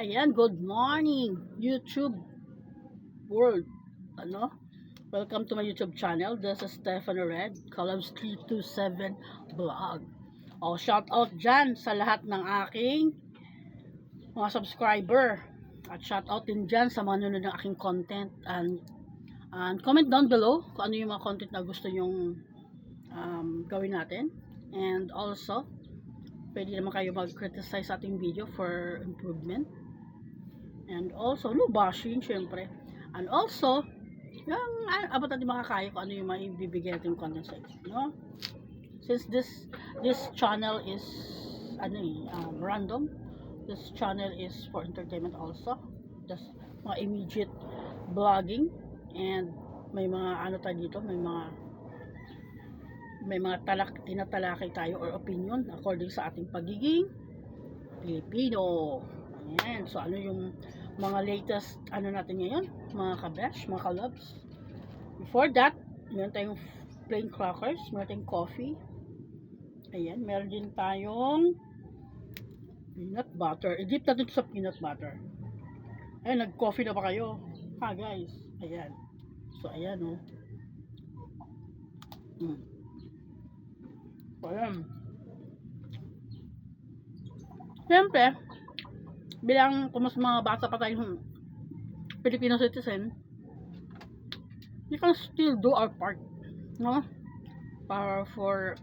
Ayan, good morning, YouTube world. Welcome to my YouTube channel. This is Stefano Red, Columns 327 Vlog. Shout out dyan sa lahat ng aking mga subscriber. At shout out din dyan sa mga nanonood ng aking content. And comment down below kung ano yung mga content na gusto nyong gawin natin. And also, pwede naman kayo mag-criticize sa ating video for improvement. And also, no bashing, syempre. And also, yung abot natin makakaya kung ano yung maibibigay natin content sa inyo, no? Since this channel is random, this channel is for entertainment also. Just mga immediate vlogging, and may mga ano tayo dito, may mga tinatalakay tayo or opinion according sa ating pagiging Pilipino. Ayan. So, ano yung mga latest, natin ngayon? Mga kabesh, mga kalabs. Before that, meron tayong plain crackers, meron tayong coffee. Ayan. Meron din tayong peanut butter. I-dip natin sa peanut butter. Ayan, nag-coffee na ba kayo? Ha, guys. Ayan. So, ayan, oh. So, ayan. Siyempre, bilang kung mas mga bata pa tayong Filipino citizen, we can still do our part, no? Para for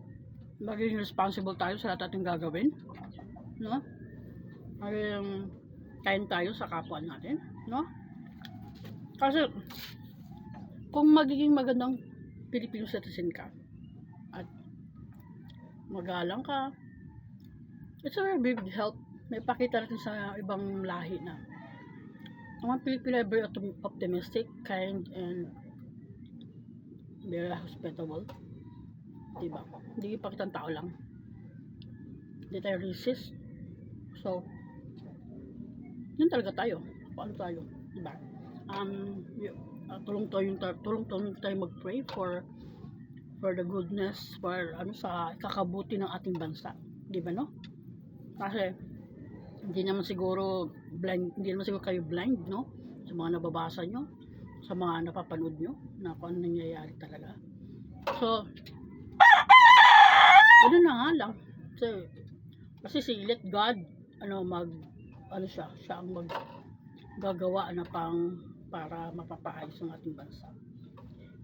maging responsible tayo sa lahat ating gagawin, no? Maging kain tayo sa kapwa natin, no? Kasi kung magiging magandang Filipino citizen ka at magalang ka, it's a very big help. May pakita natin sa ibang lahi na ang mga Pilipino ay very optimistic, kind, and very hospitable. Diba? Hindi ipakitang tao lang. Hindi tayo racist. So, yun talaga tayo. Paano tayo? Diba? Tulong tayo mag-pray for the goodness, for sa kakabuti ng ating bansa. Diba, no? Kasi hindi naman siguro kayo blind, no? Sa mga nababasa nyo, sa mga napapanood nyo, na kung ano nangyayari talaga. So, ganoon na nga lang. Kasi si let God, siya ang maggagawa na para mapapaayos ang ating bansa.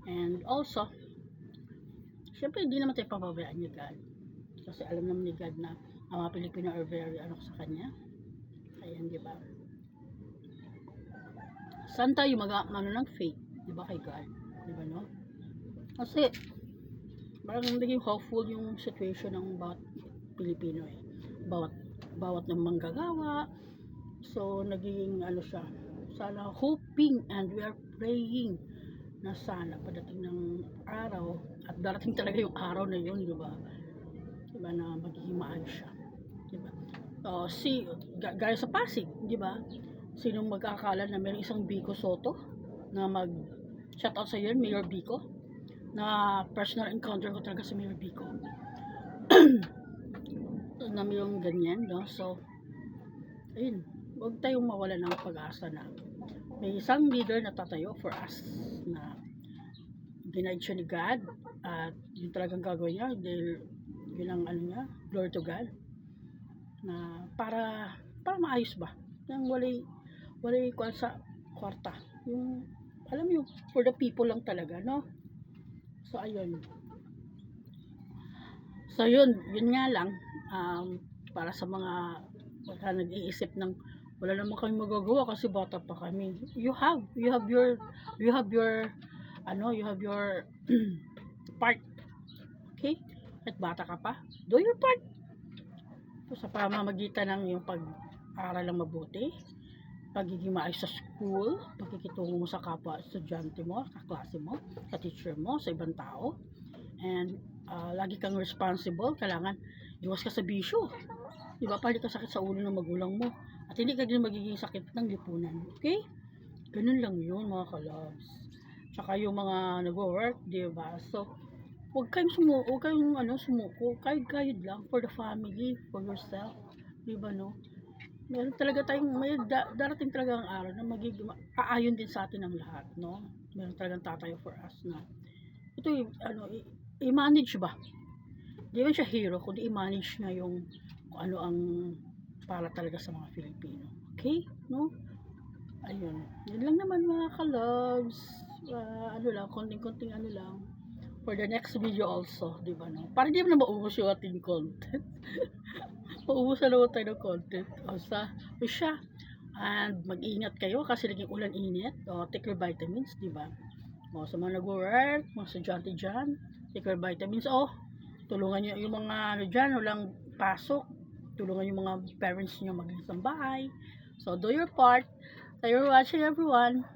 And also, syempre hindi naman tayo papabayaan ni God. Kasi alam naman ni God na ang mga Pilipino are very sa Kanya. Ayan, di ba? Saan tayo ng faith? Di ba kay God? Di ba, no? Kasi, parang naging hopeful yung situation ng bawat Pilipino eh. Bawat ng manggagawa. So, naging siya. Sana hoping and we are praying na sana padating ng araw at darating talaga yung araw na yun, di ba? Di ba, na magiging maayos siya. Di ba? Gaya sa Pasig, di ba? Sinong mag-aakala na mayroong isang Biko Soto na shoutout sa yun, Mayor Biko, na personal encounter ko talaga sa Mayor Biko. Na mayroong ganyan, no? So, ayun, huwag tayong mawala ng pag-asa na may isang leader na tatayo for us na ginaid siya ni God at yun talagang gagawin niya dahil yun ang glory to God, na para maayos ba yung walay kuwan sa kwarta, yung alam mo, for the people lang talaga, no? So ayun, yun nga lang, para sa mga nag-iisip ng wala naman kami magagawa kasi bata pa kami, you have your part, okay? At bata ka pa, do your part. So, sa pamamagitan ng yung pag-aaral ng mabuti, pagiging maayos sa school, pagkikitungo mo sa kapwa estudyante mo, kaklase mo, sa teacher mo, sa ibang tao, and lagi kang responsible. Kailangan iwas ka sa bisyo, di ba? Pali ka sakit sa ulo ng magulang mo at hindi ka din magiging sakit ng lipunan, okay? Ganun lang yun, mga kalabs. Tsaka yung mga nag-work, di ba? So, huwag kayong sumuko, kayod lang for the family, for yourself, di ba, no? Meron talaga tayong, darating talaga ang araw na magiging, aayon din sa atin ang lahat, no? Meron talagang tatayo for us na, ito i-manage ba? Di man siya hero, kundi i-manage na yung kung ano ang para talaga sa mga Filipino. Okay? No? Ayun. Yun lang naman mga ka-loves. Ano lang, konting-konting ano lang. For the next video also, di ba no? Para di mo na maubos yung ating content. Maubos na naman tayo ng content. O siya. And mag-ingat kayo kasi naging ulan-init. O, take your vitamins, di ba? O, sa mga nag-work, mga estudyante dyan, take your vitamins. O, tulungan nyo yung mga ano dyan, walang pasok. Tulungan yung mga parents nyo maglinis ng bahay. So, do your part. Thank you for watching everyone.